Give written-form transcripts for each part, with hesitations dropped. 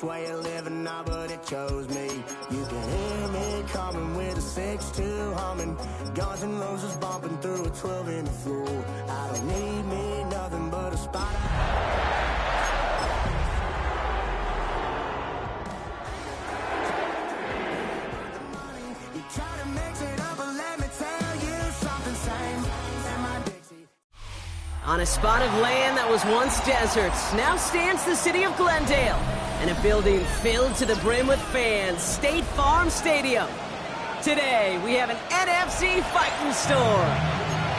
way of living now, but it chose me. You can hear me coming with a 6-2 humming, Guns N' Roses bumping through a 12 in the floor. I don't need me nothing but a spot. You try to mix it up, but let me tell you something, same in my Dixie. On a spot of land that was once deserts, now stands the city of Glendale, and a building filled to the brim with fans, State Farm Stadium. Today, we have an NFC fighting storm.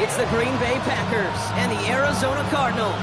It's the Green Bay Packers and the Arizona Cardinals.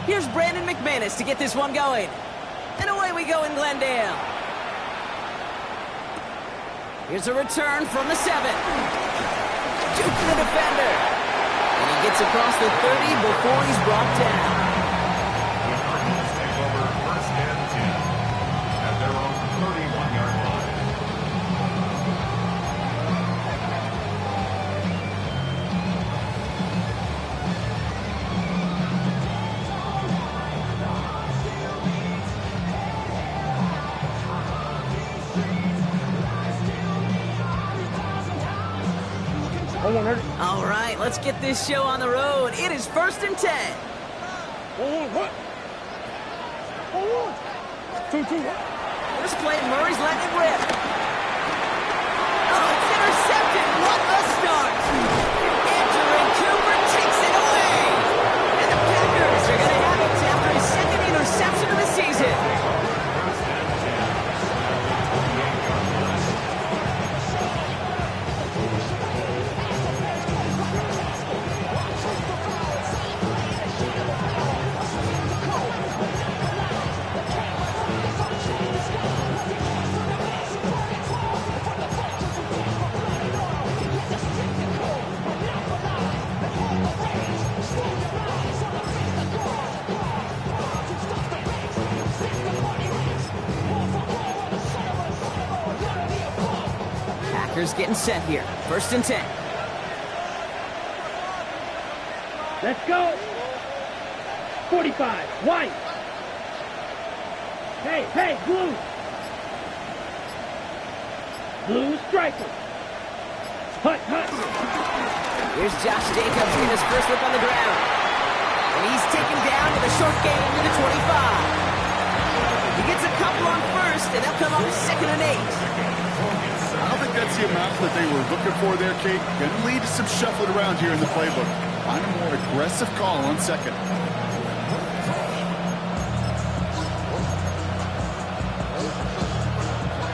Here's Brandon McManus to get this one going. And away we go in Glendale. Here's a return from the 7. Duke the defender. And he gets across the 30 before he's brought down. The Cardinals take over 1st and 10 at their own 31-yard line. All right, let's get this show on the road. It is 1st and 10. First play, Murray's letting it rip. Oh, it's intercepted. What a start. Andrew Cooper takes it away. And the Packers are going to have it after his 2nd interception of the season. Packers getting set here. 1st and 10. Let's go. 45. White. Hey, blue. Blue striker. Hut. Here's Josh Jacobs in his first look on the ground. And he's taken down with a short gain to the 25. He gets a couple on 1st, and they'll come up 2nd and 8. I don't think that's the amount that they were looking for there, Kate. Going to lead to some shuffling around here in the playbook. Find a more aggressive call on 2nd.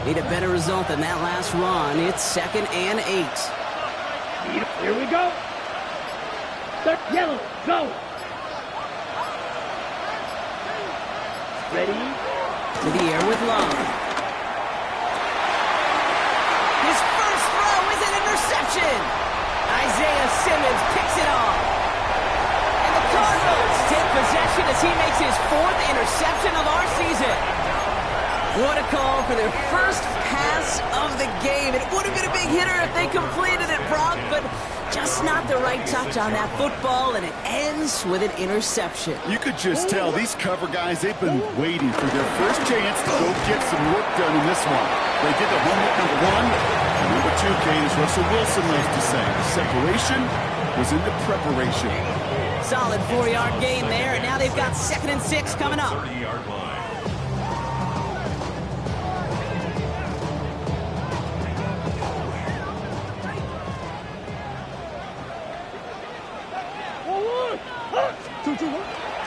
Need a better result than that last run. It's 2nd and 8. Here we go. Yellow, go. Ready? To the air with Love. His first throw is an interception. Isaiah Simmons picks it off. And the Cardinals take possession as he makes his 4th interception of our season. What a call for their first pass of the game. It would have been a big hitter if they completed it, Brock, but just not the right touch on that football, and it ends with an interception. You could just tell these cover guys, they've been waiting for their first chance to go get some work done in this one. They did the homework number 1. And number 2, Kate, as Russell Wilson loves to say, the separation was in the preparation. Solid 4-yard gain there, and now they've got 2nd and 6 coming up. 30-yard line.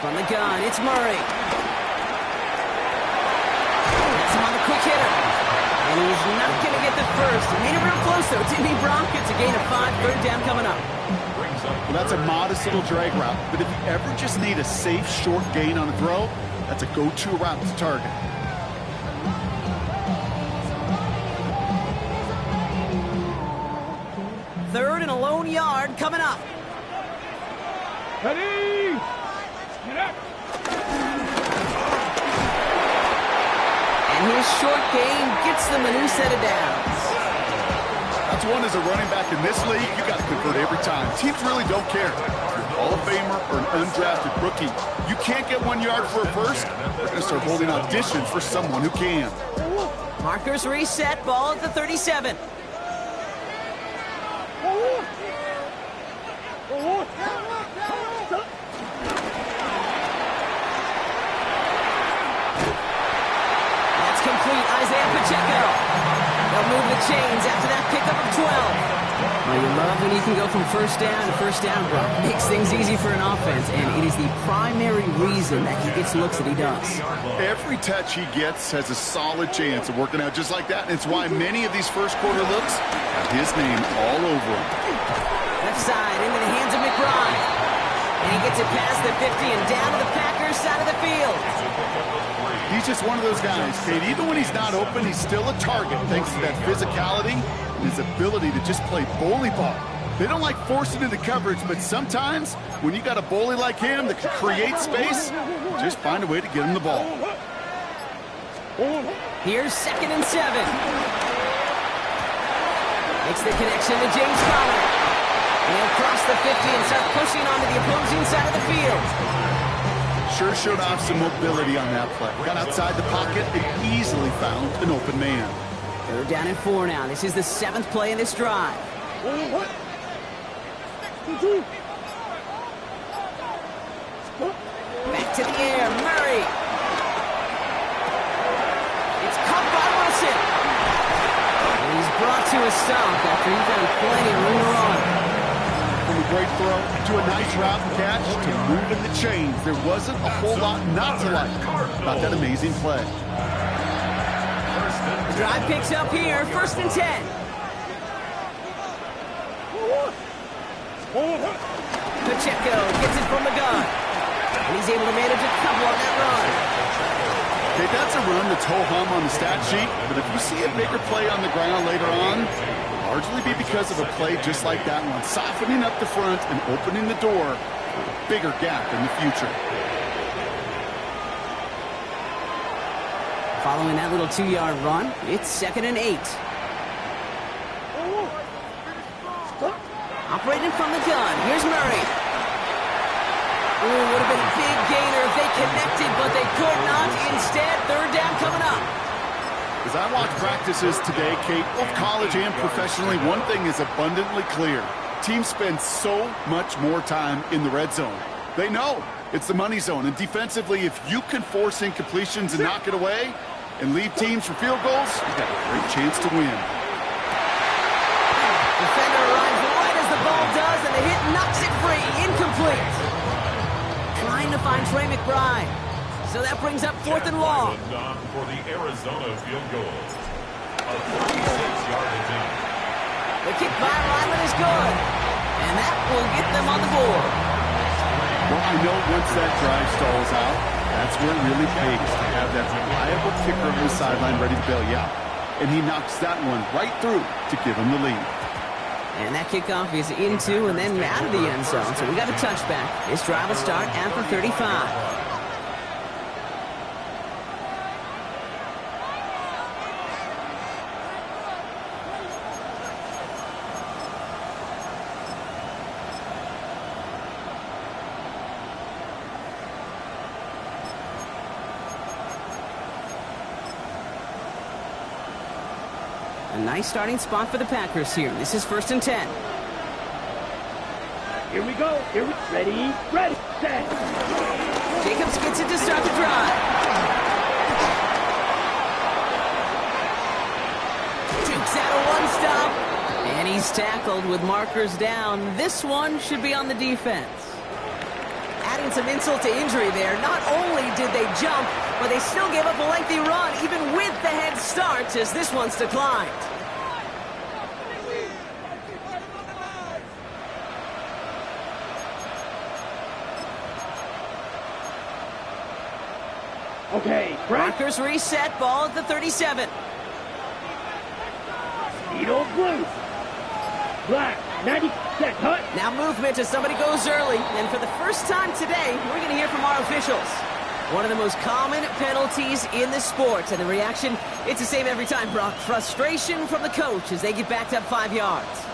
From the gun, it's Murray. That's him on the quick hitter. And he's not going to get the first. It made it real close, though. Didn't he, Brock? It's a gain of 5. Third down coming up. Well, that's a modest little drag route. But if you ever just need a safe, short gain on a throw, that's a go-to route to target. Third and a lone yard coming up. Ready! Get up! And his short gain gets them a new set of downs. That's one as a running back in this league, you got to convert every time. Teams really don't care. If you're a Hall of Famer or an undrafted rookie, you can't get 1 yard for a first, they're going to start holding auditions for someone who can. Markers reset, ball at the 37. That's complete, Isaiah Pacheco. They'll move the chains after that pickup of 12. Well, you love when you can go from first down to first down, bro. Makes things easy for an offense, and it is the primary reason that he gets looks that he does. Every touch he gets has a solid chance of working out just like that, and it's why many of these first quarter looks have his name all over them. Left side into the hands of McBride. And he gets it past the 50 and down to the Packers side of the field. He's just one of those guys, Kate. Even when he's not open, he's still a target thanks to that physicality and his ability to just play bully ball. They don't like forcing into coverage, but sometimes when you got a bully like him that can create space, just find a way to get him the ball. Here's 2nd and 7. Makes the connection to James Conner. He'll cross the 50 and start pushing onto the opposing side of the field. Sure showed off some mobility on that play. Got outside the pocket and easily found an open man. They're down at 4 now. This is the 7th play in this drive. Back to the air, Murray. It's caught by Wilson. And he's brought to a stop after he found plenty of room to run. From a great throw to a nice route and catch to moving the chains. There wasn't a whole lot not to like about that amazing play. The drive picks up here, 1st and 10. Pacheco gets it from the gun. And he's able to manage a couple on that run. Okay, that's a run that's ho-hum on the stat sheet, but if you see a bigger play on the ground later on, it'll largely be because of a play just like that one, softening up the front and opening the door for a bigger gap in the future. Following that little 2-yard run, it's 2nd and 8. Operating from the gun, here's Murray. Ooh, would have been a big gainer if they connected, but they could not. Instead, 3rd down coming up. As I watch practices today, Kate, both college and professionally, one thing is abundantly clear. Teams spend so much more time in the red zone. They know it's the money zone, and defensively, if you can force incompletions and knock it away and lead teams for field goals, you've got a great chance to win. Defender arrives right as the ball does, and the hit knocks it free. Incomplete. Trying to find Trey McBride. So that brings up 4th and long. For the Arizona field goal. A 36-yard attempt. The kick by Ryland is good. And that will get them on the board. Well, I know once that drive stalls out, that's where it really pays to have that reliable kicker on the sideline ready to bail you out. And he knocks that one right through to give him the lead. And that kickoff is into and then out of the end zone. So we got a touchback. This drive will start at the 35. A nice starting spot for the Packers here. This is 1st and 10. Here we go. Ready, set. Jacobs gets it to start the drive. Takes out a one-stop. And he's tackled with markers down. This one should be on the defense. Adding some insult to injury there. Not only did they jump, but they still gave up a lengthy run, even with the head start, as this one's declined. Okay, right. Markers reset, ball at the 37. Needle blue. Black, 90 set, hut. Now movement as somebody goes early. And for the first time today, we're going to hear from our officials. One of the most common penalties in the sport. And the reaction, it's the same every time, Brock. Frustration from the coach as they get backed up 5 yards.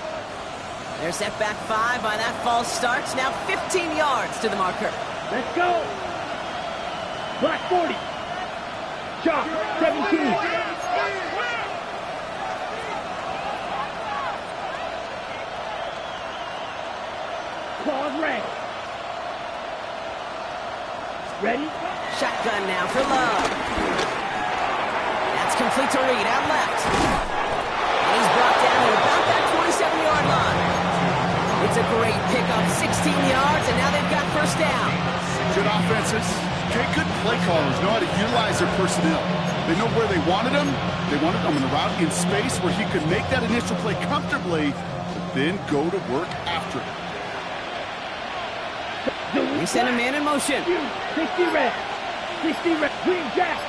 They're set back 5 by that false start. Now 15 yards to the marker. Let's go. Black 40. Chalk, 17. Claws red. Ready? Shotgun now for Love. That's complete to Reed out left. And he's brought down at about that 27-yard line. It's a great pickup, 16 yards, and now they've got first down. Good offenses. Okay, good play callers know how to utilize their personnel. They know where they wanted them. They wanted them in a route in space where he could make that initial play comfortably, but then go to work after it. We send a man in motion. 60 red. 60 red. Green jack.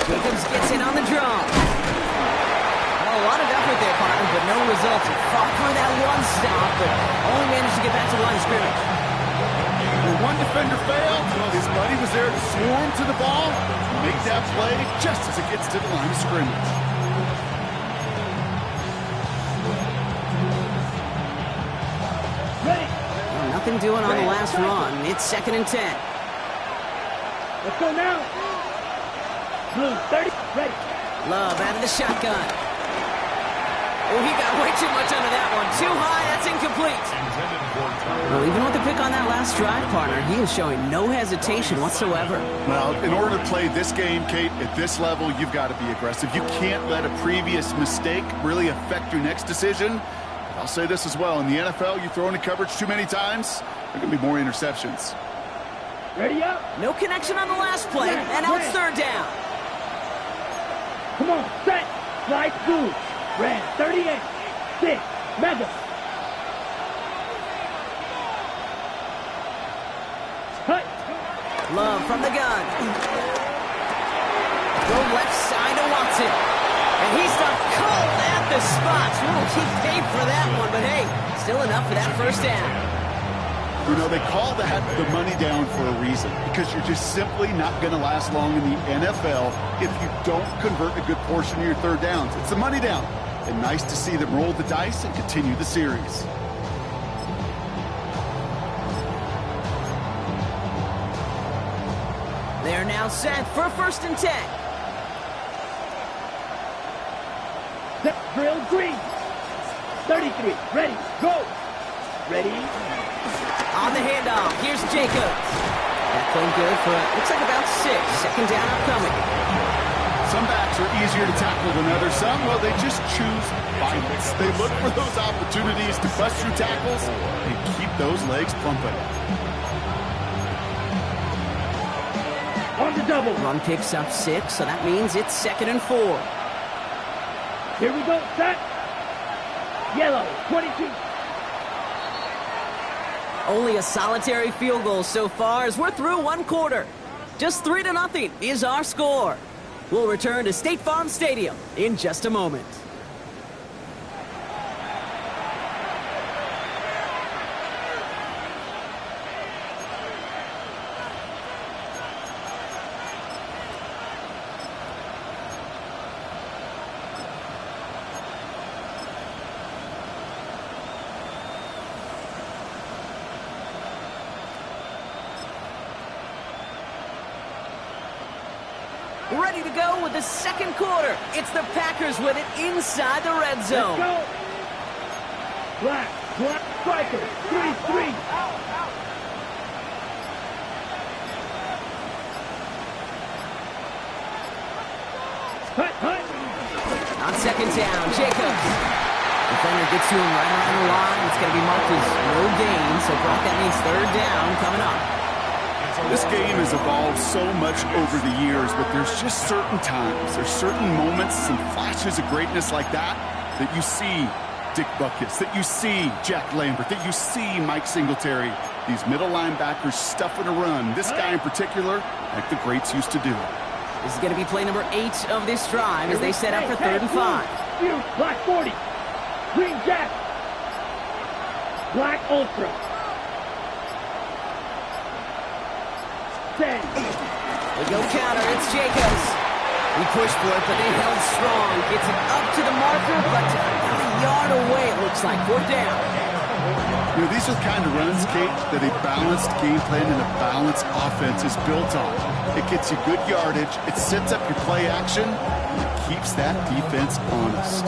Jacobs gets in on the draw. Well, a lot of effort there, partner, but no results. He fought for that one stop, but only managed to get back to the line of scrimmage. When one defender failed, his buddy was there to swarm to the ball, make that play just as it gets to the line of scrimmage. Ready. Well, nothing doing on the last run. It's 2nd and 10. Let's go now. Blue, 30. Ready. Love out of the shotgun. Oh, he got way too much under that one. Too high, that's incomplete. Well, even with the pick on that last drive, partner, he is showing no hesitation whatsoever. Well, in order to play this game, Kate, at this level, you've got to be aggressive. You can't let a previous mistake really affect your next decision. I'll say this as well. In the NFL, you throw into coverage too many times, there can be more interceptions. Ready up. No connection on the last play, and now it's 3rd down. Come on, set. Slide blue. Red, 38. 6. Mega. Cut. Love from the gun. Go left side to Watson. And he's done cold at the spots. Ooh, he paid for that one, but hey, still enough for that first down. You know, they call that the money down for a reason, because you're just simply not going to last long in the NFL if you don't convert a good portion of your 3rd downs. It's the money down. And nice to see them roll the dice and continue the series. They're now set for 1st and 10. Set. Drill green. 33. Ready. Go. Ready. On the handoff, here's Jacobs. That played good for, looks like about 6. 2nd down upcoming. Some backs are easier to tackle than others. Some, well, they just choose violence. They look for those opportunities to bust through tackles and keep those legs pumping. On the double. Run picks up 6, so that means it's 2nd and 4. Here we go. Set. Yellow, 22. Only a solitary field goal so far as we're through 1 quarter. Just 3-0 is our score. We'll return to State Farm Stadium in just a moment. Ready to go with the 2nd quarter. It's the Packers with it inside the red zone. Let's go. Black, striker, 3-3. Hut. On 2nd down, Jacobs. Defender gets to him right around the line. It's going to be marked as no gain. So, Brock, that means 3rd down coming up. This game has evolved so much over the years, but there's just certain times, there's certain moments and flashes of greatness like that that you see Dick Butkus, that you see Jack Lambert, that you see Mike Singletary. These middle linebackers stuffing a run. This guy in particular, like the greats used to do. This is going to be play number 8 of this drive as they set up for 3rd and 5. Black 40. Green Jack. Black Ultra. Set. They go counter. It's Jacobs. He pushed for it, but they held strong. Gets it up to the marker, but about a yard away, it looks like. 4th down. You know, these are the kind of runs, Kate, that a balanced game plan and a balanced offense is built on. It gets you good yardage, it sets up your play action, and it keeps that defense honest.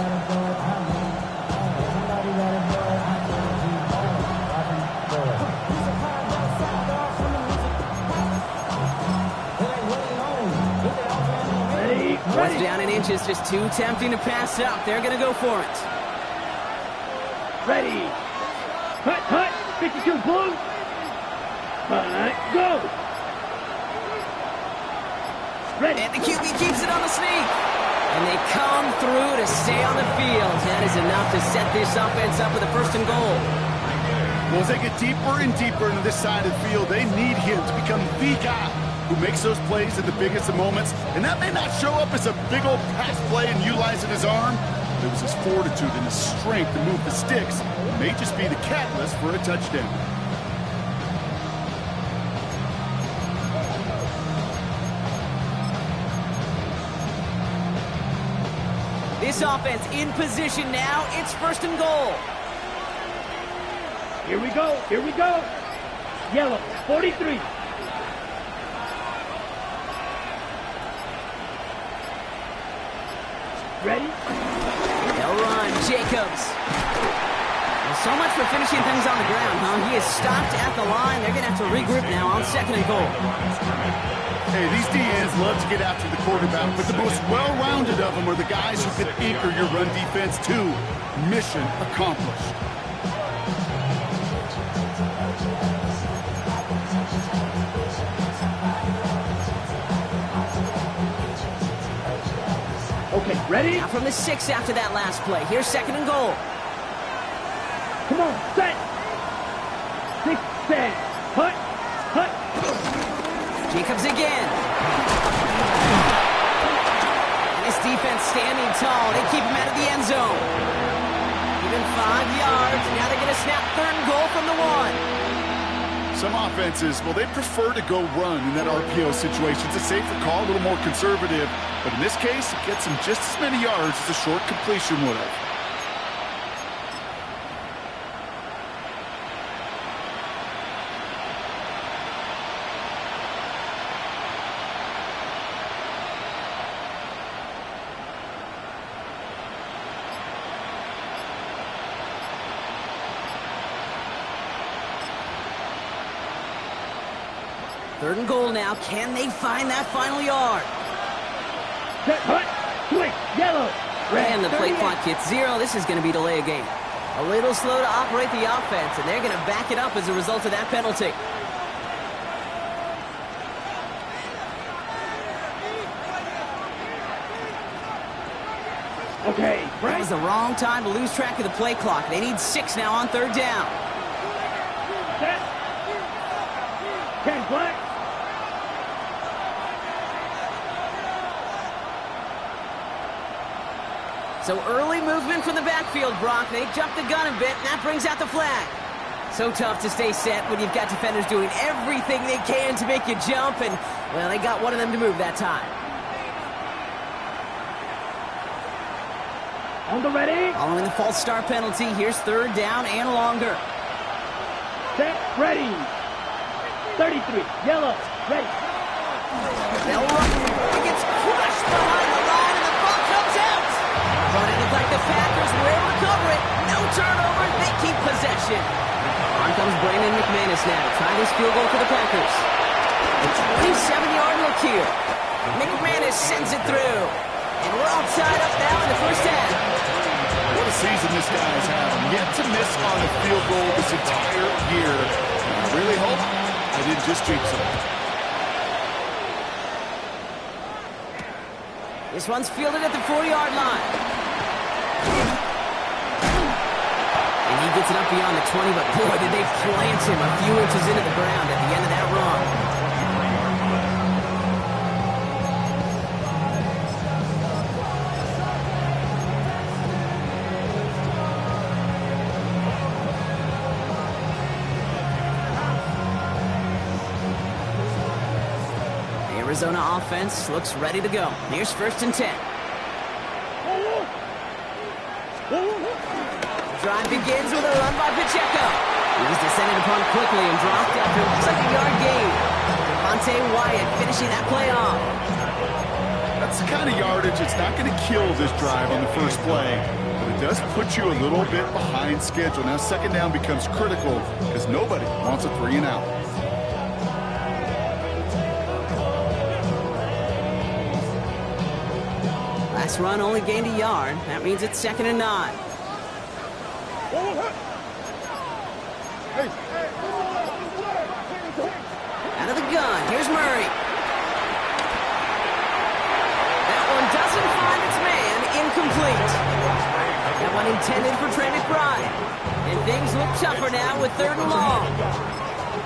Fourth down in inches, just too tempting to pass up. They're going to go for it. Ready. Hut. 52 blue. Go. Ready. And the QB keeps it on the sneak. And they come through to stay on the field. That is enough to set this offense up with a 1st and goal. Well, as they get deeper and deeper into this side of the field, they need him to become the guy who makes those plays at the biggest of moments. And that may not show up as a big old pass play and utilizing his arm. It was his fortitude and his strength to move the sticks. It may just be the catalyst for a touchdown. This offense in position now. It's 1st and goal. Here we go. Yellow, 43. Ready? They'll run. Jacobs. Well, so much for finishing things on the ground, huh? He is stopped at the line. They're going to have to regroup now on 2nd and goal. Hey, these DNs love to get after the quarterback, but the most well-rounded of them are the guys who can anchor your run defense too. Mission accomplished. Okay, ready? Now from the 6 after that last play. Here's 2nd and goal. Come on, set. 6, 10. Hut. Jacobs again. And this defense standing tall. They keep him out of the end zone. Even 5 yards. Now they're going to snap 3rd and goal from the 1. Some offenses, well, they prefer to go run in that RPO situation. It's a safer call, a little more conservative. But in this case, it gets them just as many yards as a short completion would have. Third and goal now. Can they find that final yard? Set, hut, switch, yellow, red. And the play clock hits 0. This is going to be delay a game. A little slow to operate the offense, and they're going to back it up as a result of that penalty. Okay, That was the wrong time to lose track of the play clock. They need 6 now on 3rd down. set. 10 black. So early movement from the backfield, Brock. They jumped the gun a bit, and that brings out the flag. So tough to stay set when you've got defenders doing everything they can to make you jump, and, well, they got one of them to move that time. On the ready. Following the false start penalty, here's 3rd down and longer. Set, ready. 33, yellow, ready. They'll run. It gets crushed behind the line, and the ball comes out. But it looked like the Packers were able to cover it. No turnover. They keep possession. On comes Brandon McManus now to try this field goal for the Packers. A 27-yard look here. McManus sends it through. And we're all tied up now in the first half. What a season this guy has had. Yet to miss on a field goal this entire year. And I really hope I didn't just jinx him. This one's fielded at the 4-yard line. gets it up beyond the 20, but boy, did they plant him a few inches into the ground at the end of that run. The Arizona offense looks ready to go. Here's 1st and 10. Drive begins with a run by Pacheco. He was descended upon quickly and dropped after it looks like a yard gain. Devontae Wyatt finishing that play off. That's the kind of yardage it's not going to kill this drive on the first play, but it does put you a little bit behind schedule. Now 2nd down becomes critical because nobody wants a 3 and out. Last run only gained a yard. That means it's 2nd and 9. Out of the gun, here's Murray. That one doesn't find its man, incomplete. That one intended for Trey McBride. And things look tougher now with 3rd and long.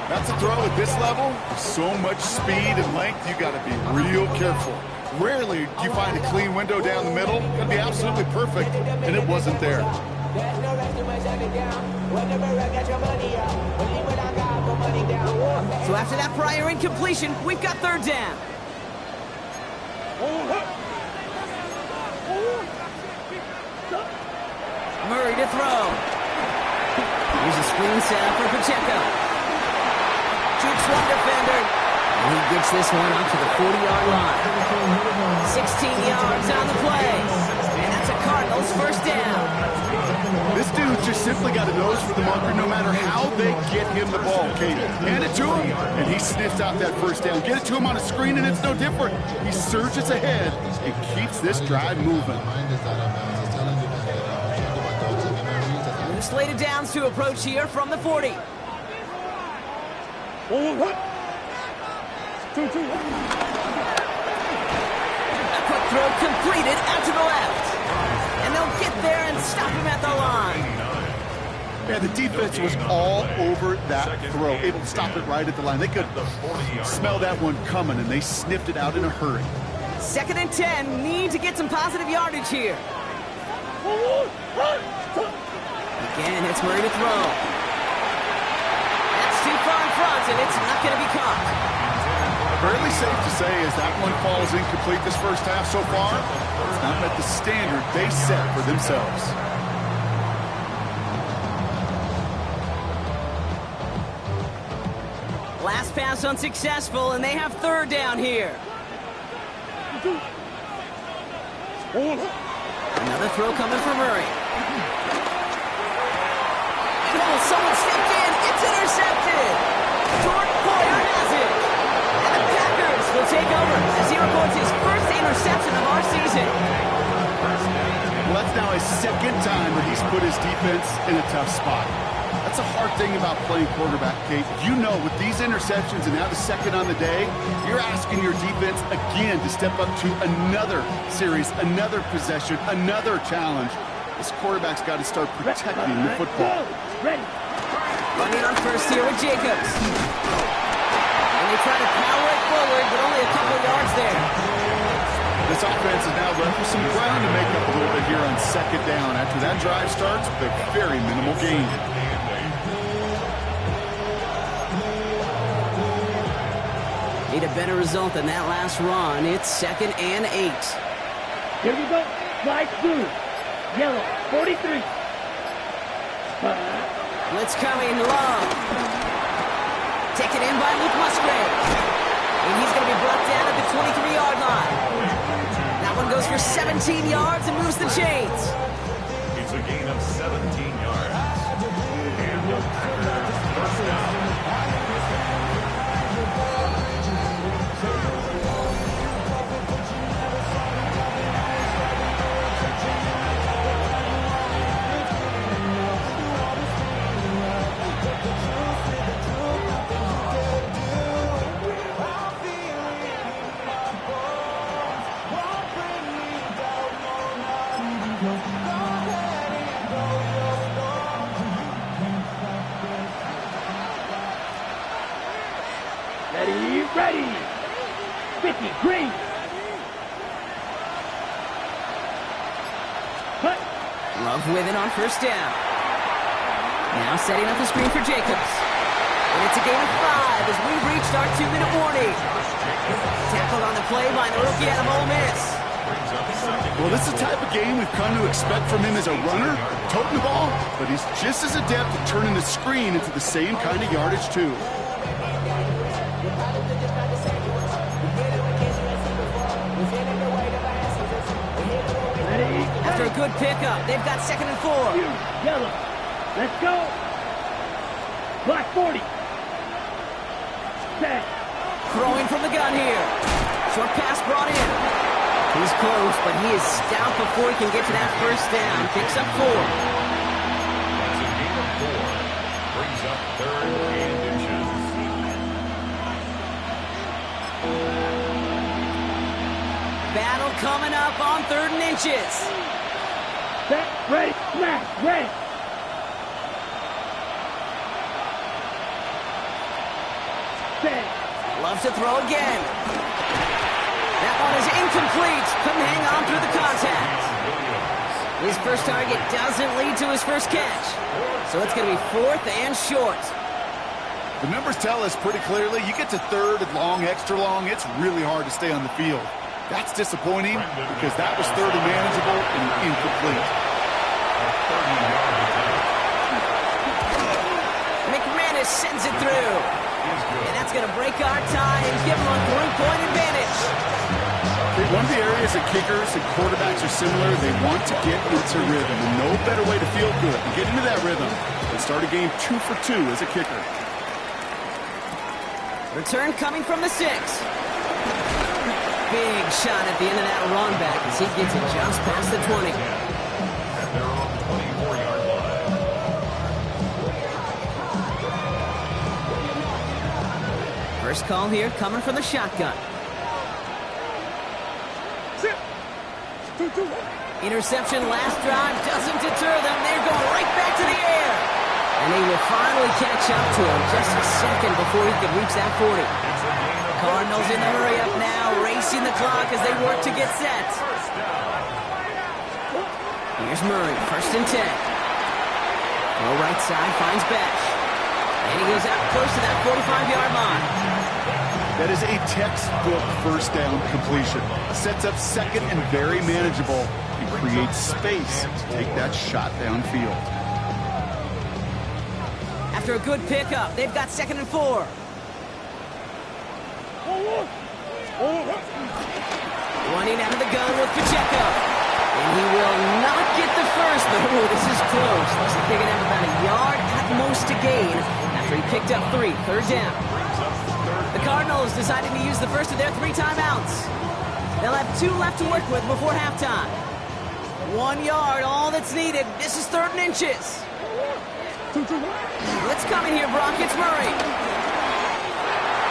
That's a throw at this level. So much speed and length, you got to be real careful. Rarely do you find a clean window down the middle. It's going to be absolutely perfect, and it wasn't there. So after that prior incompletion, we've got 3rd down. Murray to throw. Here's a screen set for Pacheco. Jukes one defender. And he gets this one up to the 40-yard line. 16 yards on the play. And that's a Cardinals 1st down. This dude's just simply got a nose for the marker no matter how they get him the ball, Kate. Hand it to him, and he sniffs out that 1st down. Get it to him on a screen, and it's no different. He surges ahead and keeps this drive moving. New slated downs to approach here from the 40. A quick throw completed out to the left. And they'll get there and stop him at the line. Yeah, the defense was all over that throw, able to stop it right at the line. They could smell that one coming, and they sniffed it out in a hurry. 2nd and 10, need to get some positive yardage here. Again, it's Murray to throw. That's too far in front, and it's not going to be caught. Fairly safe to say as that one falls incomplete this first half so far, it's not met the standard they set for themselves. Last pass unsuccessful, and they have 3rd down here. Another throw coming from Murray. Oh, someone stepped in. It's intercepted. Jordan Poyer has it. And the Packers will take over as he records his 1st interception of our season. Well, that's now his 2nd time that he's put his defense in a tough spot. That's a hard thing about playing quarterback, Kate. You know, with these interceptions and now the 2nd on the day, you're asking your defense again to step up to another series, another possession, another challenge. This quarterback's got to start protecting the football. Running on 1st here with Jacobs. And they try to power it forward, but only a couple of yards there. This offense is now left with some ground to make up a little bit here on 2nd down. After that drive starts, with a very minimal gain. Need a better result than that last run. It's 2nd and 8. Here we go. Slide through. Yellow, 43. Blitz coming, Love. Taken in by Luke Musgrave. And he's going to be brought down at the 23-yard line. That one goes for 17 yards and moves the chains. It's a gain of 17 yards. And the Packers 1st down. No. Ready. 50, green. Cut. Love with it on first down. Now setting up the screen for Jacobs. And it's a gain of 5 as we've reached our 2-minute warning. Tackled on the play by the rookie out of Ole Miss. Well, this is the type of game we've come to expect from him as a runner, toting the ball, but he's just as adept at turning the screen into the same kind of yardage, too. After a good pickup, they've got 2nd and 4. Yellow. Let's go. Black 40. Set. Throwing from the gun here. Short pass brought in. He's close, but he is stout before he can get to that first down. Picks up 4. That's a gain of 4. Brings up 3rd and inches. Battle coming up on 3rd and inches. Set. Ready. Smash. Ready. Set. Loves to throw again. That one is incomplete. Couldn't hang on through the contact. His first target doesn't lead to his first catch. So it's going to be 4th and short. The numbers tell us pretty clearly, you get to 3rd and long, extra long, it's really hard to stay on the field. That's disappointing because that was 3rd and manageable and incomplete. McManus sends it through. And that's going to break our tie and give him a 3-point advantage. One of the areas that kickers and quarterbacks are similar, they want to get into rhythm. And no better way to feel good and get into that rhythm than start a game 2 for 2 as a kicker. Return coming from the 6. Big shot at the end of that run back as he gets it just past the 20. And they're on the 24-yard line. First call here coming from the shotgun. Interception last drive doesn't deter them. They're going right back to the air. And they will finally catch up to him just a second before he could reach that 40. Cardinals in the hurry up now, racing the clock as they work to get set. Here's Murray, 1st and 10. Low right side finds Bash. And he goes out close to that 45-yard line. That is a textbook first down completion. Sets up 2nd and very manageable and creates space to take that shot downfield. After a good pickup, they've got 2nd and 4. Running out of the gun with Pacheco. And he will not get the first, but this is close. Looks like they're going to have about a yard at most to gain after he picked up 3. 3rd down. The Cardinals decided to use the first of their 3 timeouts. They'll have 2 left to work with before halftime. 1 yard, all that's needed. This is 3rd and inches. Blitz coming here, Brock. It's Murray.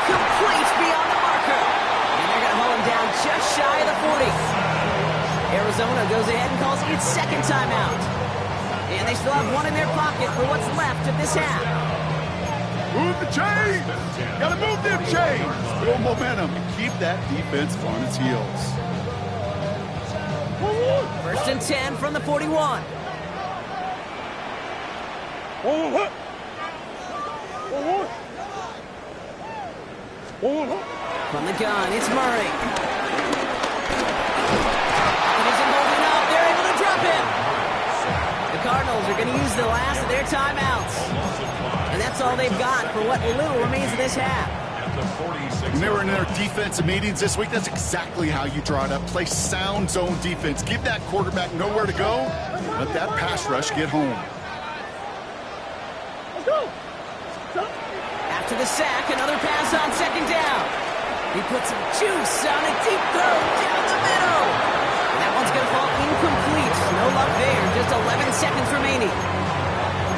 Complete beyond the marker. And they're going to hold him down just shy of the 40. Arizona goes ahead and calls its 2nd timeout. And they still have 1 in their pocket for what's left of this half. Move the chains! Gotta move them chains! Build momentum and keep that defense on its heels. 1st and 10 from the 41. From the gun, it's Murray. It isn't holding up. They're able to drop him. The Cardinals are going to use the last of their timeouts. And that's all they've got for what little remains of this half. When they were in their defensive meetings this week, that's exactly how you draw it up. Play sound zone defense. Give that quarterback nowhere to go. Let that pass rush get home. After the sack, another pass on 2nd down. He puts some juice on a deep throw down the middle. And that one's going to fall incomplete. No luck there. Just 11 seconds remaining.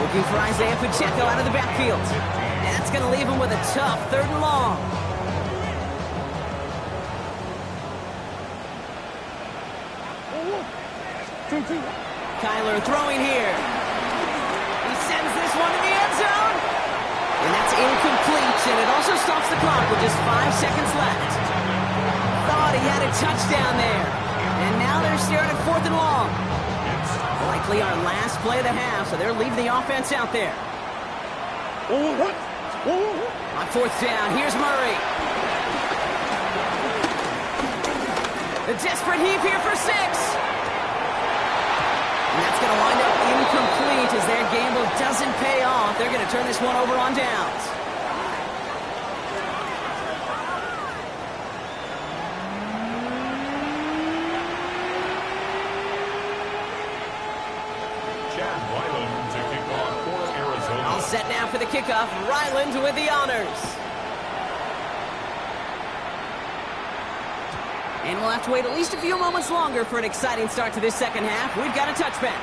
Looking for Isaiah Pacheco out of the backfield. And that's going to leave him with a tough 3rd and long. Kyler throwing here. He sends this one to the end zone. And that's incomplete. interception. It also stops the clock with just 5 seconds left. Thought he had a touchdown there. And now they're staring at 4th and long. Likely our last play of the half, so they're leaving the offense out there. On 4th down, here's Murray. The desperate heave here for 6. And that's going to wind up incomplete as their gamble doesn't pay off. They're going to turn this one over on downs. Set now for the kickoff. Ryland with the honors. And we'll have to wait at least a few moments longer for an exciting start to this second half. We've got a touchback.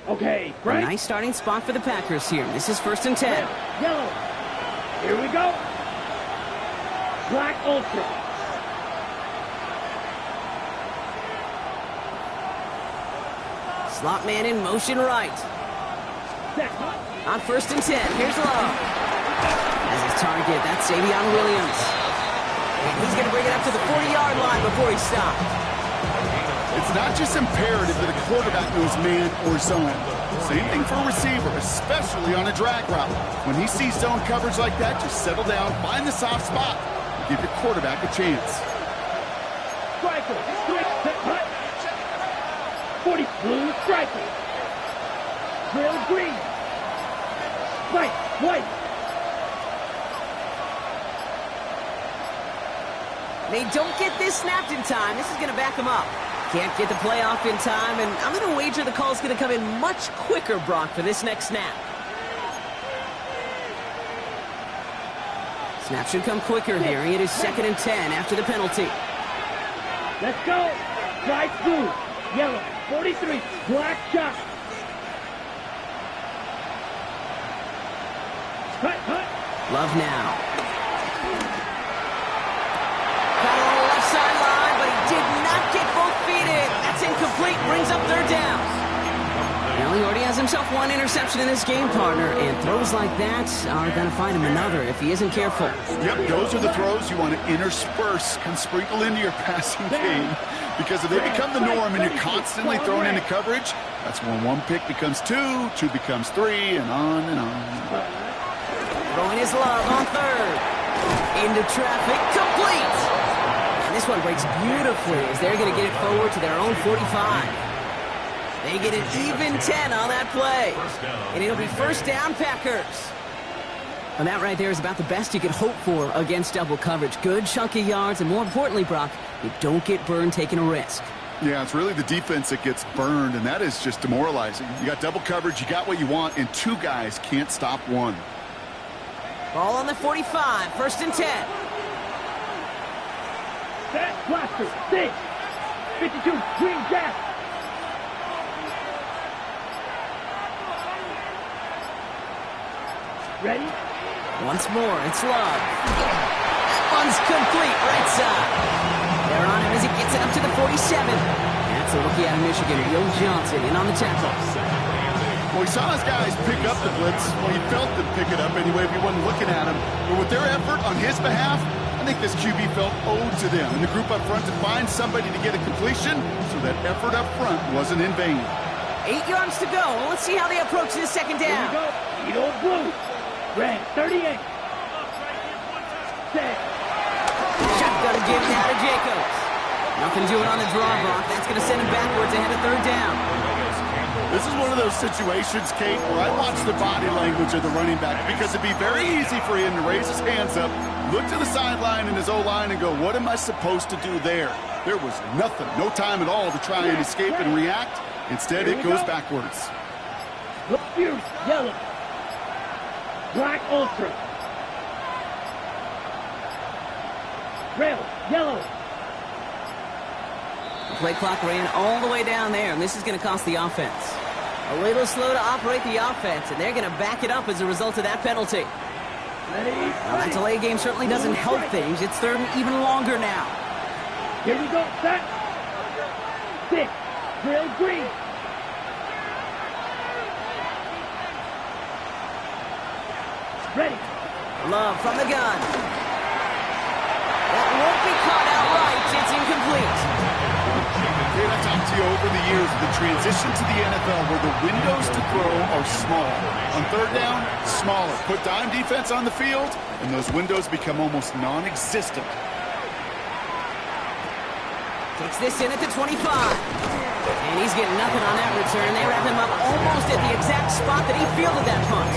Okay, Frank. Nice starting spot for the Packers here. This is 1st and 10. Yellow. Here we go. Black Ultra. Slot man in motion right. On 1st and 10, here's Love. As his target, that's Savion Williams. And he's going to bring it up to the 40-yard line before he stops. It's not just imperative that a quarterback knows man or zone. Same thing for a receiver, especially on a drag route. When he sees zone coverage like that, just settle down, find the soft spot, and give your quarterback a chance. Striker, switch to cut. 40 blue striker. Drill green. White, white. They don't get this snapped in time. This is going to back them up. Can't get the play off in time, and I'm going to wager the call is going to come in much quicker, Brock, for this next snap. Snap should come quicker here. It is 2nd and 10 after the penalty. Let's go. Drive through. Yellow, 43, black shot. Cut, cut. Love now. Got on the left sideline, but he did not get both feet in. That's incomplete. Brings up 3rd down. Well, he already has himself one interception in this game, partner, and throws like that are going to find him another if he isn't careful. Yep, those are the throws you want to intersperse, can sprinkle into your passing game, because if they become the norm and you're constantly thrown into coverage, that's when 1 pick becomes 2, 2 becomes 3, and on and on. Throwing his Love on 3rd. Into traffic, complete. And this one breaks beautifully as they're going to get it forward to their own 45. They get an even 10 on that play. And it'll be 1st down, Packers. And that right there is about the best you could hope for against double coverage. Good chunky yards, and more importantly, Brock, you don't get burned taking a risk. Yeah, it's really the defense that gets burned, and that is just demoralizing. You got double coverage, you got what you want, and 2 guys can't stop 1. Ball on the 45, 1st and 10. Set, blaster, 6. 52, green jack. Ready? Once more, it's Love. That one's complete, right side. They're on him as he gets it up to the 47. That's a rookie out of Michigan, Will Johnson, in on the tackle. Well, he saw his guys pick up the blitz. Well, he felt them pick it up anyway if he wasn't looking at him. But with their effort on his behalf, I think this QB felt owed to them and the group up front to find somebody to get a completion, so that effort up front wasn't in vain. 8 yards to go. Well, let's see how they approach this 2nd down. Here we go. Edo blue. Red, 38. Set. Shotgun give now to Jacobs. Nothing doing on the draw, Brock. That's going to send him backwards ahead of 3rd down. This is one of those situations, Kate, where I watch the body language of the running back, because it'd be very easy for him to raise his hands up, look to the sideline in his O-line and go, what am I supposed to do there? There was nothing, no time at all to try and escape and react. Instead, it goes backwards. Look fierce, yellow. Black Ultra. Red, yellow. The play clock ran all the way down there, and this is going to cost the offense. A little slow to operate the offense, and they're going to back it up as a result of that penalty. Well, that delay game certainly doesn't help things. It's third and even longer now. Here we go, set. 6, drill green. Ready. Love from the gun. That won't be caught outright. It's incomplete. Dave, I talked to you over the years of the transition to the NFL where the windows to throw are small. On third down, smaller. Put dime defense on the field, and those windows become almost non-existent. Takes this in at the 25. And he's getting nothing on that return. They wrap him up almost at the exact spot that he fielded that punt.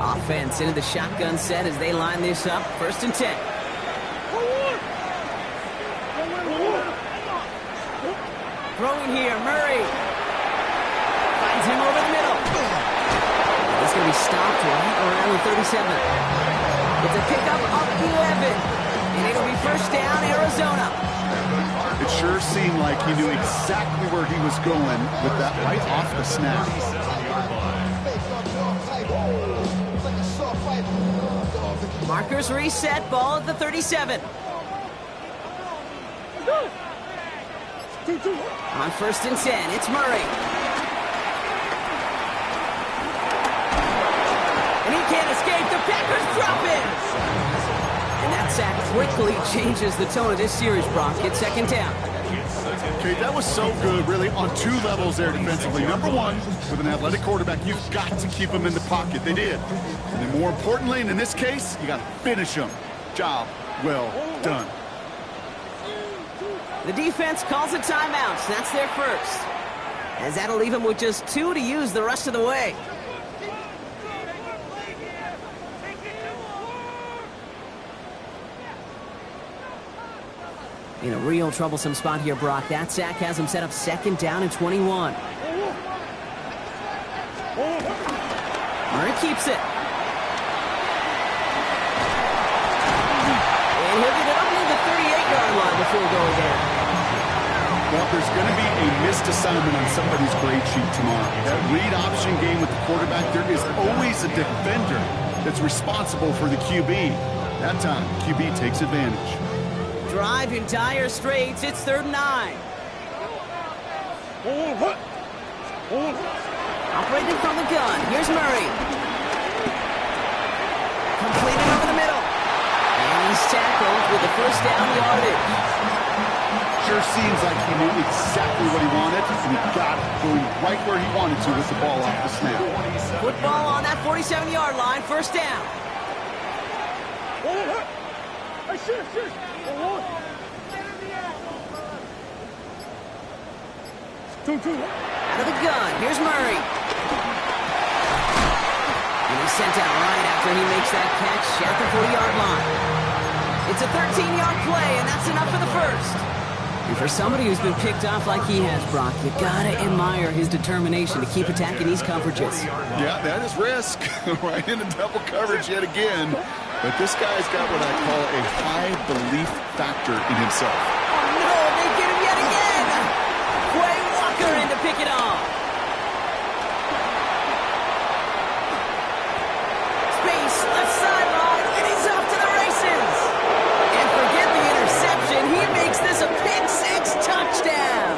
Offense into the shotgun set as they line this up. 1st and 10. Throwing here, Murray. Finds him over the middle. He's going to be stopped right around the 37. It's a pickup of 11. And it'll be 1st down, Arizona. It sure seemed like he knew exactly where he was going with that right off the snap. Markers reset, ball at the 37. On 1st and 10, it's Murray. And he can't escape. The Packers drop it. And that sack quickly changes the tone of this series, Brock. It's 2nd down. Okay, that was so good, really, on 2 levels there defensively. Number one, with an athletic quarterback, you've got to keep him in the pocket. They did. And then more importantly, and in this case, you got to finish him. Job well done. The defense calls a timeout. So that's their first. As that'll leave him with just 2 to use the rest of the way. In a real troublesome spot here, Brock. That sack has him set up 2nd down and 21. Murray keeps it. And he'll get it up near the 38-yard line before going down. Well, there's going to be a missed assignment on somebody's grade sheet tomorrow. That read option game with the quarterback, there is always a defender that's responsible for the QB. That time, QB takes advantage. Drive in dire straits. It's 3rd and 9. Operating from the gun. Here's Murray. Completed over the middle. And he's tackled with the 1st down yardage. Sure seems like he knew exactly what he wanted, and he got it, going right where he wanted to with the ball off the snap. Football on that 47-yard line. 1st down. Out of the gun, here's Murray. And he's sent out right after he makes that catch at the 40-yard line. It's a 13-yard play, and that's enough for the 1st. And for somebody who's been picked off like he has, Brock, you gotta admire his determination to keep attacking these coverages. Yeah, that is risk. Right into double coverage yet again. But this guy's got what I call a high belief factor in himself. Oh, no, they get him yet again. Quay Walker in to pick it off. Space, left sideline, and he's off to the races. And forget the interception. He makes this a pick-6 touchdown.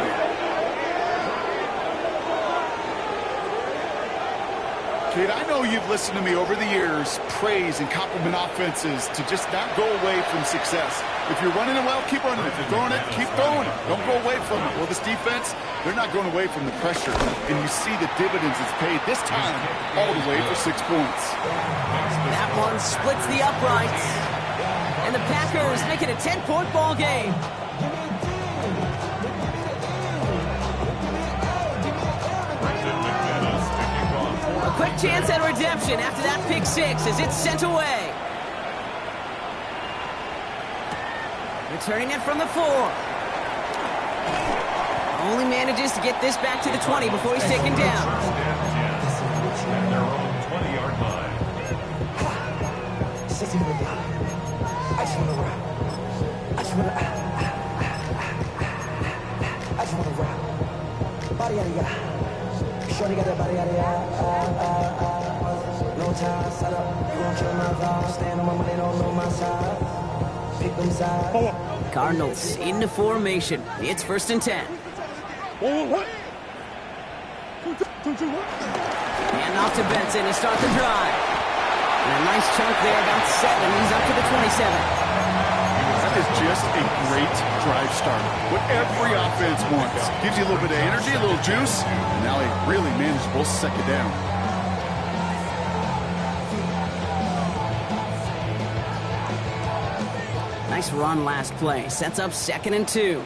Kid, I know you've listened to me over the years praise and compliment offenses to just not go away from success. If you're running it well, keep running it. If you're throwing it, keep throwing it. Don't go away from it. Well, this defense, they're not going away from the pressure. And you see the dividends it's paid this time all the way for 6 points. That one splits the uprights. And the Packers make it a 10-point ball game. A quick chance at redemption after that pick-6 as it's sent away. Returning it from the 4. Only manages to get this back to the 20 before he's taken down. Sexy little girl. I just wanna rock. I just wanna I just wanna rock. Body yada yada. Shorty got that body yada yada. No time, set up. You gon' kill my vibe. Stand on my money, don't know my side. Pick them sides. Cardinals into formation. It's 1st and 10. And off to Benson to start the drive. And a nice chunk there, about 7. He's up to the 27. That is just a great drive starter. What every offense wants. Gives you a little bit of energy, a little juice, and now a really manageable second down. Nice run last play. Sets up 2nd and 2.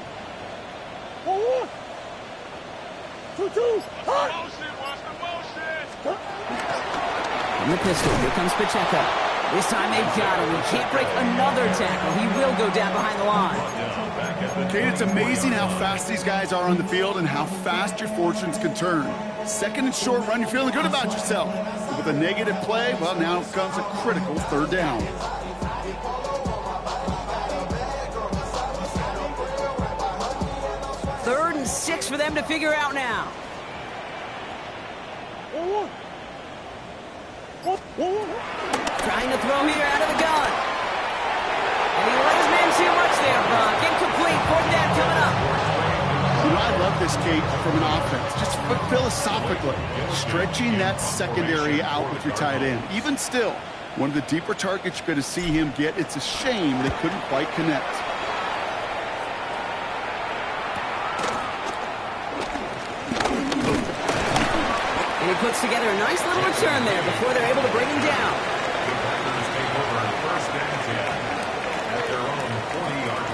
From the pistol, here comes Pacheco. This time they've got him. He can't break another tackle. He will go down behind the line. Okay, it's amazing how fast these guys are on the field and how fast your fortunes can turn. 2nd and short run, you're feeling good about yourself. But with a negative play, well, now comes a critical 3rd down. Third and 6 for them to figure out now. Trying to throw here out of the gun. And he let his man too much there, Brock. Incomplete. 4th down coming up. You know, I love this, Kate, from an offense. Just philosophically, stretching that secondary out with your tight end. Even still, one of the deeper targets you're going to see him get. It's a shame they couldn't quite connect. And he puts together a nice little return there before they're able to bring him down. The Packers take over 1st and 10 at their own 40-yard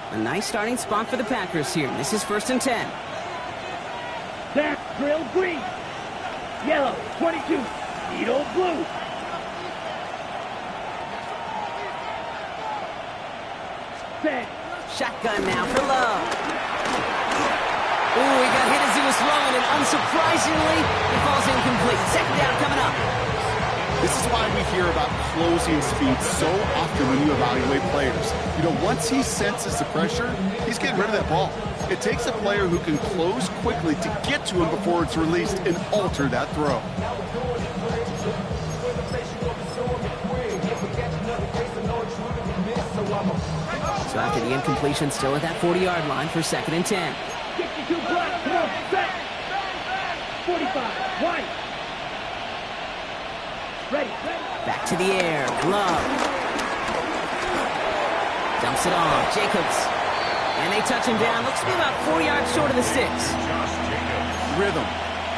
line. A nice starting spot for the Packers here. This is 1st and 10. Back, drill, green. Yellow, 22. Needle, blue. Set. Shotgun now for Love. Ooh, he got hit as he was throwing, and unsurprisingly, he falls incomplete. 2nd down coming up. This is why we hear about closing speed so often when you evaluate players. You know, once he senses the pressure, he's getting rid of that ball. It takes a player who can close quickly to get to him before it's released and alter that throw. So after the incompletion, still at that 40-yard line for 2nd and 10. 62 block, come on, set. 45, white. Ready. Back to the air. Love. Dumps it off. Jacobs. And they touch him down. Looks to be about 4 yards short of the 6. Rhythm.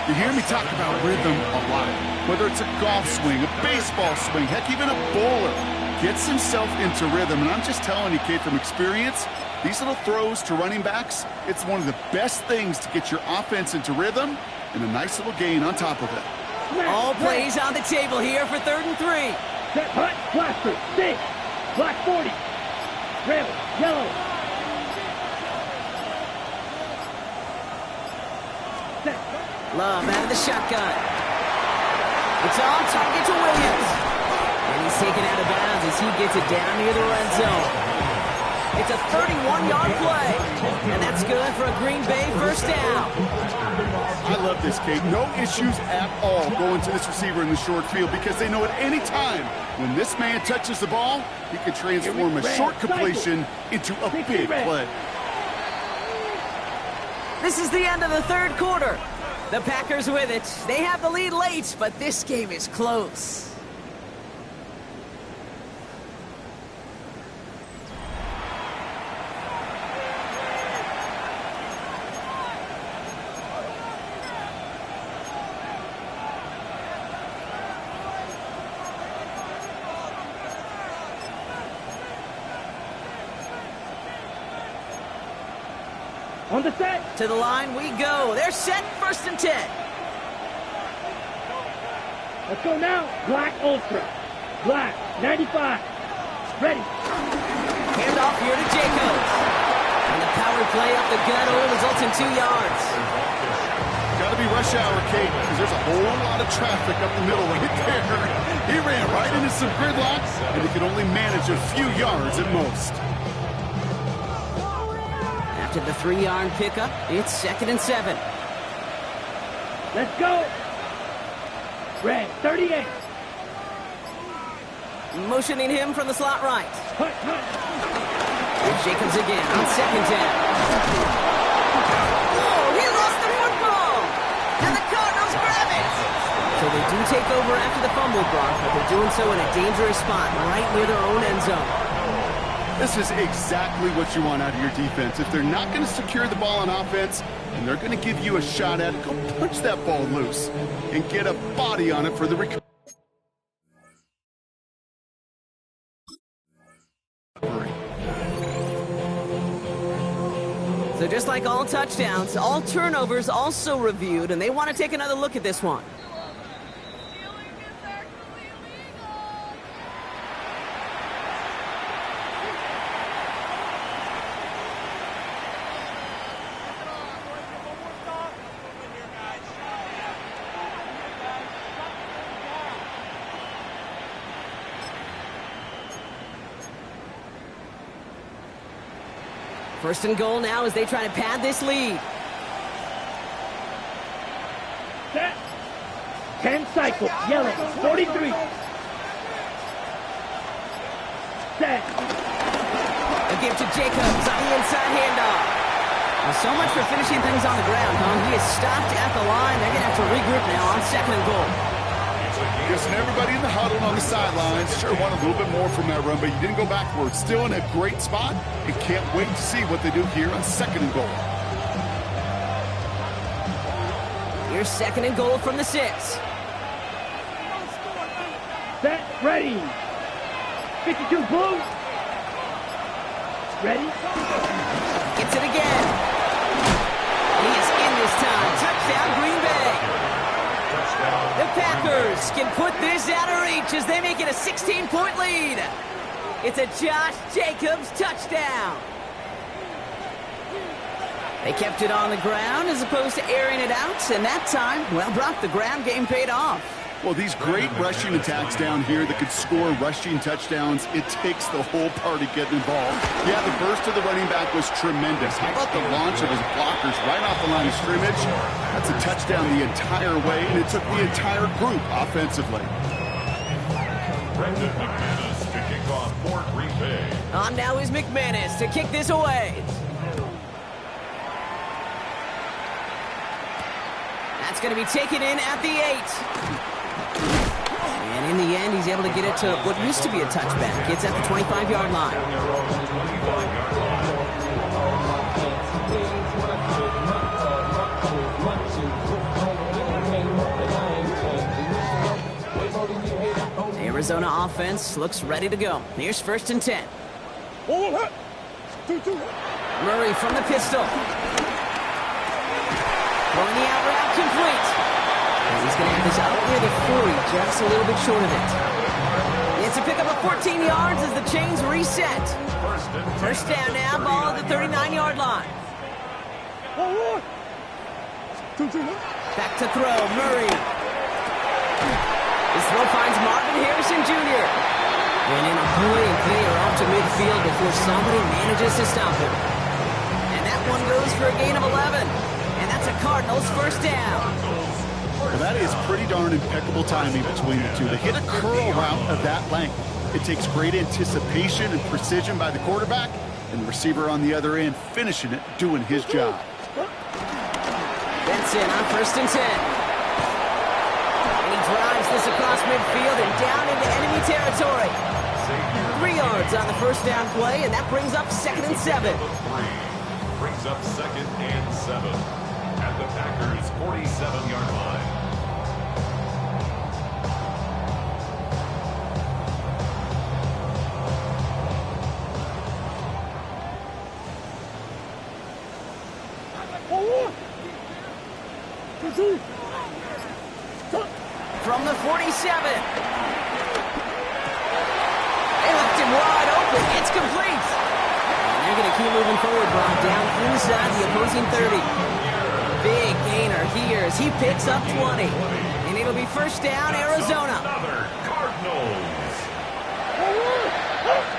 You hear me talk about rhythm a lot. Whether it's a golf swing, a baseball swing, heck, even a bowler gets himself into rhythm. And I'm just telling you, kid, from experience, these little throws to running backs, it's one of the best things to get your offense into rhythm and a nice little gain on top of it. All plays on the table here for 3rd and 3. Set, hut, blaster, six. Black 40. Red, yellow. Set. Love out of the shotgun. It's on target to Williams. And he's taken out of bounds as he gets it down near the red zone. It's a 31-yard play. And that's good for a Green Bay 1st down. I love this, Kate. No issues at all going to this receiver in the short field because they know at any time when this man touches the ball, he can transform a short completion into a big play. This is the end of the 3rd quarter. The Packers with it. They have the lead late, but this game is close. On the set. To the line we go. They're set. 1st and 10. Let's go now. Black Ultra. Black, 95. Ready. Hand off here to Jacobs. And the power play up the gut only results in 2 yards. Got to be rush hour, Kate, because there's a whole lot of traffic up the middle right there. He ran right into some gridlock, and he could only manage a few yards at most. After the 3-yard pickup, it's 2nd and 7. Let's go. Red, 38. Motioning him from the slot right. Hunt, hunt. Here's Jacobs again on 2nd down. Whoa, he lost the football! And the Cardinals grab it! So they do take over after the fumble, Brock, but they're doing so in a dangerous spot, right near their own end zone. This is exactly what you want out of your defense. If they're not going to secure the ball on offense, and they're going to give you a shot at it, go punch that ball loose and get a body on it for the recovery. So just like all touchdowns, all turnovers also reviewed, and they want to take another look at this one. First and goal now as they try to pad this lead. Set. 10 cycles. Yellow, 43. Set. A give to Jacobs on the inside handoff. Well, so much for finishing things on the ground, huh? He is stopped at the line. They're going to have to regroup now on 2nd and goal. Yes, and everybody in the huddle on the sidelines sure want a little bit more from that run, but you didn't go backwards. Still in a great spot, and can't wait to see what they do here on 2nd and goal. Here's 2nd and goal from the 6. Set. Ready. 52 blue. Ready. Gets it again. He is in this time. Touchdown, Green Bay. The Packers can put this out of reach as they make it a 16-point lead. It's a Josh Jacobs touchdown. They kept it on the ground as opposed to airing it out, and that time, well, Brock, the ground game paid off. Well, these great rushing attacks down here that could score rushing touchdowns, it takes the whole party getting involved. Yeah, the burst of the running back was tremendous. How about the launch of his blockers right off the line of scrimmage? That's a touchdown the entire way, and it took the entire group offensively. Brendan McManus to kick off for Green Bay. On now is McManus to kick this away. That's going to be taken in at the 8. And in the end, he's able to get it to what used to be a touchback. It's at the 25-yard line. The Arizona offense looks ready to go. Here's 1st and 10. Murray from the pistol. Throwing the out route complete. And he's going to have this out near the 40, just a little bit short of it. It's a pickup of 14 yards as the chains reset. First down now, ball at the 39-yard line. Back to throw, Murray. His throw finds Marvin Harrison Jr. And in a hurry, they are off to midfield before somebody manages to stop him. And that one goes for a gain of 11. And that's a Cardinals first down. Well, that is pretty darn impeccable timing between the two. To hit a curl route of that length, it takes great anticipation and precision by the quarterback, and the receiver on the other end finishing it, doing his job. Benson on 1st and 10. And he drives this across midfield and down into enemy territory. 3 yards on the first down play, and that brings up 2nd and 7. Brings up 2nd and 7 at the Packers' 47-yard line. From the 47. They left him wide open. It's complete. And they're going to keep moving forward, Brock, down inside the opposing 30. Big gainer here as he picks up 20. And it'll be first down, Arizona. Another Cardinals.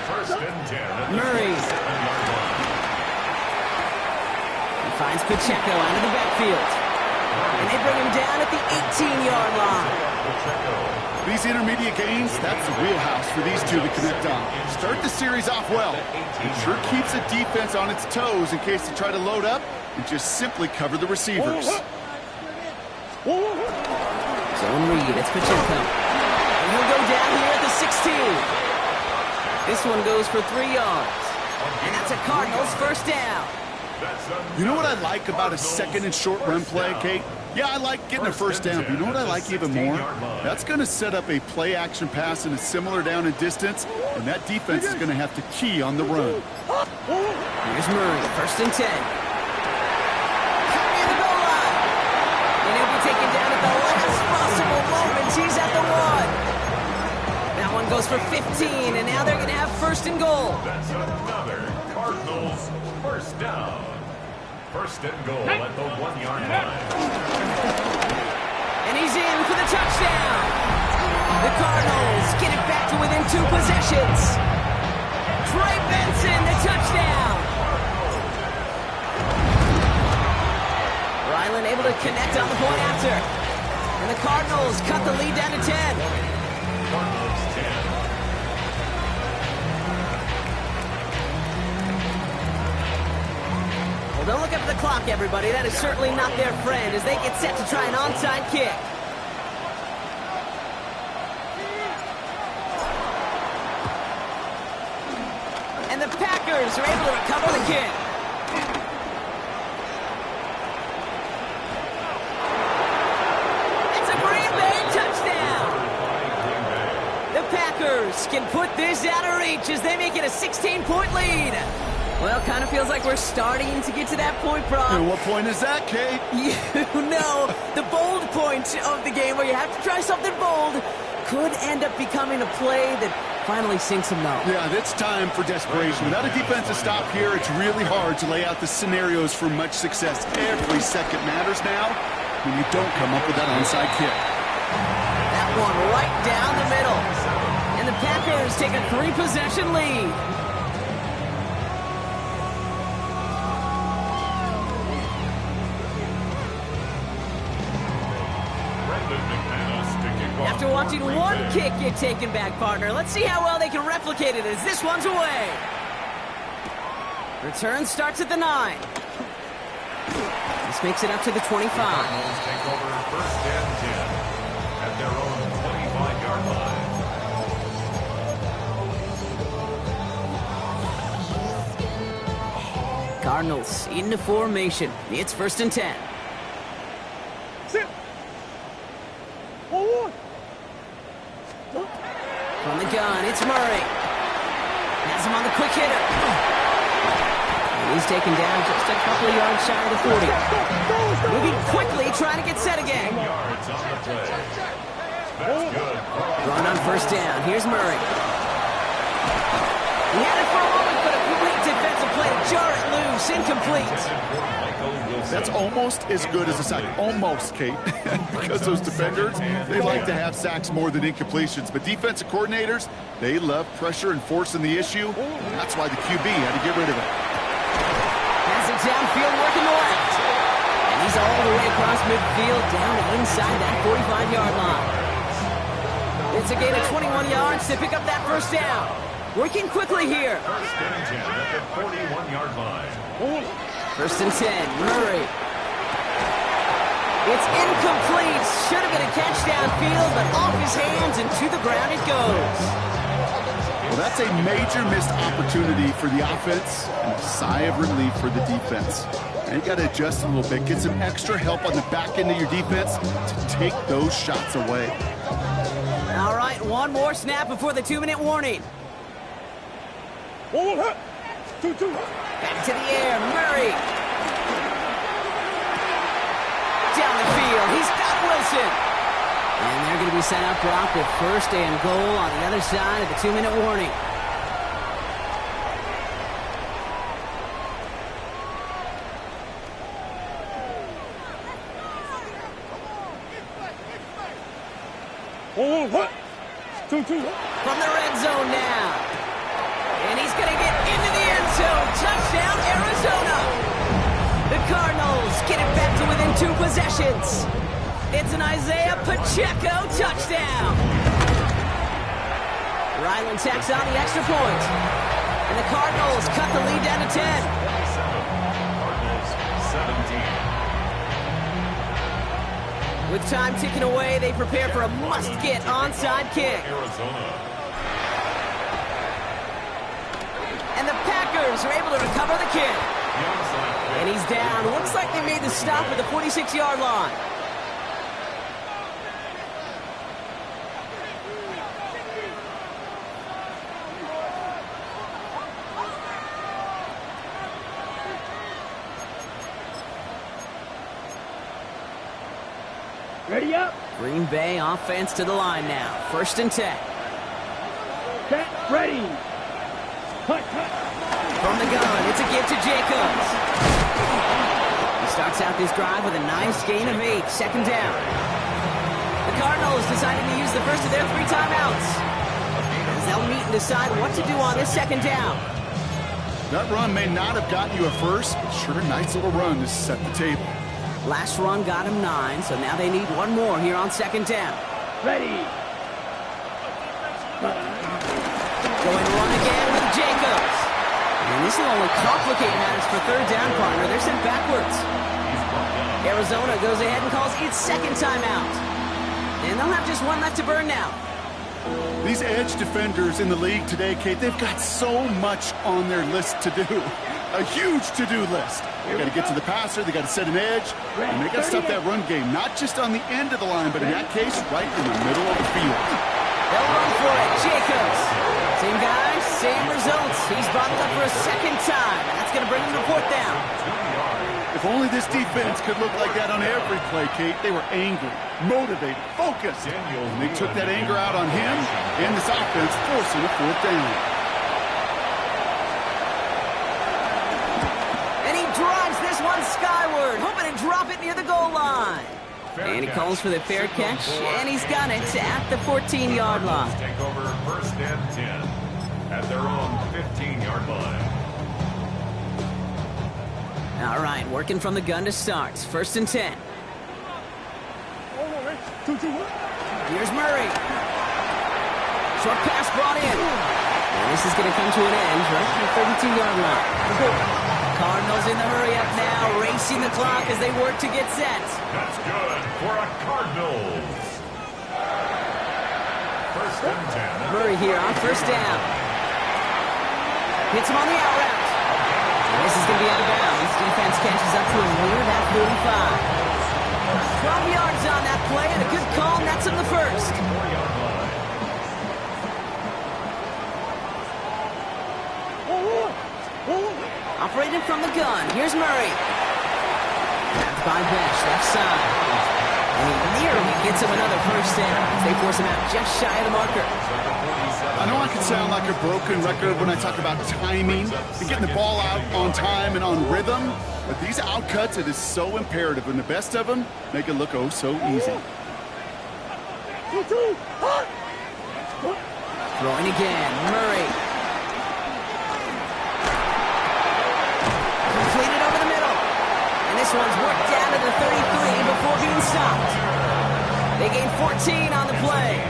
First and 10. Murray. He finds Pacheco out of the backfield. And they bring him down at the 18-yard line. These intermediate gains, that's the wheelhouse for these two to connect on. Start the series off well. It sure keeps the defense on its toes in case they try to load up and just simply cover the receivers. Zone read, it's Pacheco. And he'll go down here at the 16. This one goes for 3 yards. And that's a Cardinals first down. You know what I like about a second and short run play, Kate? Yeah, I like getting a first down, but you know what I like even more? That's going to set up a play-action pass in a similar down and distance, and that defense is going to have to key on the run. Here's Murray, first and 10. Near the goal line. And he'll be taken down at the last possible moment. He's at the 1. That one goes for 15, and now they're going to have first and goal. That's another Cardinals first down. First and goal at the 1-yard line. And he's in for the touchdown. The Cardinals get it back to within 2 possessions. Trey Benson, the touchdown. Ryland able to connect on the point after. And the Cardinals cut the lead down to 10. Cardinals 10. Well, don't look up at the clock, everybody. That is certainly not their friend as they get set to try an onside kick. And the Packers are able to recover the kick. It's a Green Bay touchdown. The Packers can put this out of reach as they make it a 16-point lead. Well, kind of feels like we're starting to get to that point, Brock. And what point is that, Kate? You know, the bold point of the game where you have to try something bold could end up becoming a play that finally sinks them though. Yeah, it's time for desperation. Without a defensive stop here, it's really hard to lay out the scenarios for much success. Every second matters now when you don't come up with that onside kick. That one right down the middle. And the Packers take a 3-possession lead. After watching one kick get taken back, partner, let's see how well they can replicate it as this one's away. Return starts at the 9. This makes it up to the 25. Cardinals take over first and 10 at their own 25-yard line. Cardinals into formation. It's first and 10. From the gun, it's Murray. Has him on the quick hitter. And he's taken down just a couple of yards shy of the 40. Moving quickly, trying to get set again. Yards on the play. That's good. Run on first down. Here's Murray. He had it for a moment, but a complete defensive play to jar it loose. Incomplete. That's almost as good as a sack. Almost, Kate. Because those defenders, they like to have sacks more than incompletions. But defensive coordinators, they love pressure and forcing the issue. That's why the QB had to get rid of it. Pass it downfield, working the left. And he's all the way across midfield, down to inside that 45-yard line. It's a gain of 21 yards to pick up that first down. Working quickly here. First and 10 at the 41-yard line. First and 10, Murray. It's incomplete. Should have been a catch downfield, but off his hands and to the ground it goes. Well, that's a major missed opportunity for the offense and a sigh of relief for the defense. Now you got to adjust a little bit, get some extra help on the back end of your defense to take those shots away. All right, one more snap before the 2-minute warning. Back to the air, Murray. Down the field, he's got Wilson. And they're going to be set up, Brock, with first and goal on the other side of the 2-minute warning. From the red zone now. And he's going to get into the end zone. Touchdown, Arizona. The Cardinals get it back to within 2 possessions. It's an Isaiah Pacheco touchdown. Ryland tacks on the extra point. And the Cardinals cut the lead down to 10. Cardinals 17. With time ticking away, they prepare for a must-get onside kick. Arizona. And the Packers are able to recover the kick. And he's down. Looks like they made the stop at the 46-yard line. Ready up. Green Bay offense to the line now. 1st and 10. Set. Ready. Cut. From the gun, it's a give to Jacobs. He starts out this drive with a nice gain of 8. 2nd down. The Cardinals decided to use the first of their 3 timeouts, as they'll meet and decide what to do on this 2nd down. That run may not have gotten you a first, but sure a nice little run to set the table. Last run got him 9, so now they need 1 more here on 2nd down. Ready. Going to run again with Jacobs. And this will only complicate matters for 3rd down, partner. They're sent backwards. Arizona goes ahead and calls its 2nd timeout. And they'll have just 1 left to burn now. These edge defenders in the league today, Kate, they've got so much on their list to do. A huge to-do list. They got to get to the passer, they got to set an edge, and they got to stop that run game, not just on the end of the line, but in that case, right in the middle of the field. They'll run for it. Jacobs. Same guy, same results. He's brought it up for a 2nd time, and that's going to bring him to 4th down. If only this defense could look like that on every play, Kate. They were angry, motivated, focused. And they took that anger out on him and this offense, forcing a 4th down. And he drives this one skyward, hoping to drop it near the goal line. And he calls for the fair catch, and he's got it at the 14-yard line. Take over 1st and 10 at their own 15-yard line. All right, working from the gun to start. 1st and 10. Here's Murray. Short pass brought in. And this is going to come to an end right at the 32-yard line. Cardinals in the hurry up now, racing the clock as they work to get set. That's good for a Cardinals. 1st and 10. Murray here on 1st down. Hits him on the out route. And this is going to be out of bounds. Defense catches up to him near that 45. 12 yards on that play, and a good call nets him the 1st. 4-yard line. Operating from the gun. Here's Murray. Grabbed by Besh, left side. And he nearly gets him another 1st down as they force him out just shy of the marker. I know I can sound like a broken record when I talk about timing and getting the ball out on time and on rhythm, but these outcuts, it is so imperative, and the best of them make it look oh so easy. Throwing again, Murray. Completed over the middle. And this one's worked down to the 33 before being stopped. They gain 14 on the play.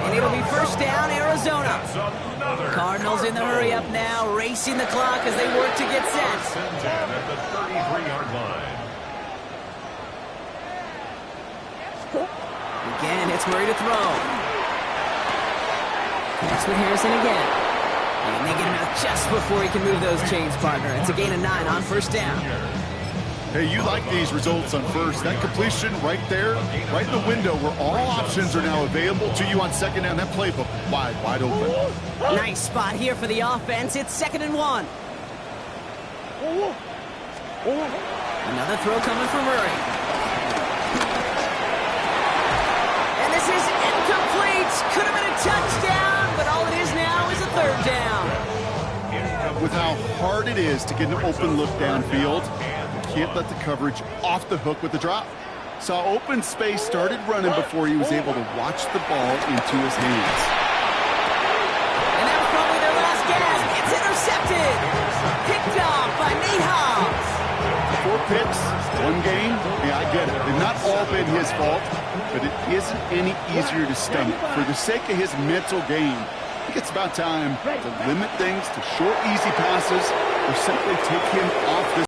And it'll be 1st down, Arizona. Cardinals in the hurry up now, racing the clock as they work to get set. 1st and 10 at the 33-yard line. Again, it's Murray to throw. That's with Harrison again. And they get him out just before he can move those chains, partner. It's a gain of 9 on 1st down. Hey, you like these results on 1st. That completion right there, right in the window where all options are now available to you on 2nd down. That playbook wide open. Nice spot here for the offense. It's 2nd and 1. Another throw coming from Murray. And this is incomplete. Could have been a touchdown, but all it is now is a 3rd down. With how hard it is to get an open look downfield, you can't let the coverage off the hook with the drop. Saw open space, started running before he was able to watch the ball into his hands. And that was probably their last gasp. It's intercepted. Picked off by Nate Hobbs. 4 picks, 1 game. Yeah, I get it. They've not all been his fault, but it isn't any easier to stomach. For the sake of his mental game, I think it's about time to limit things to short, easy passes or simply take him off the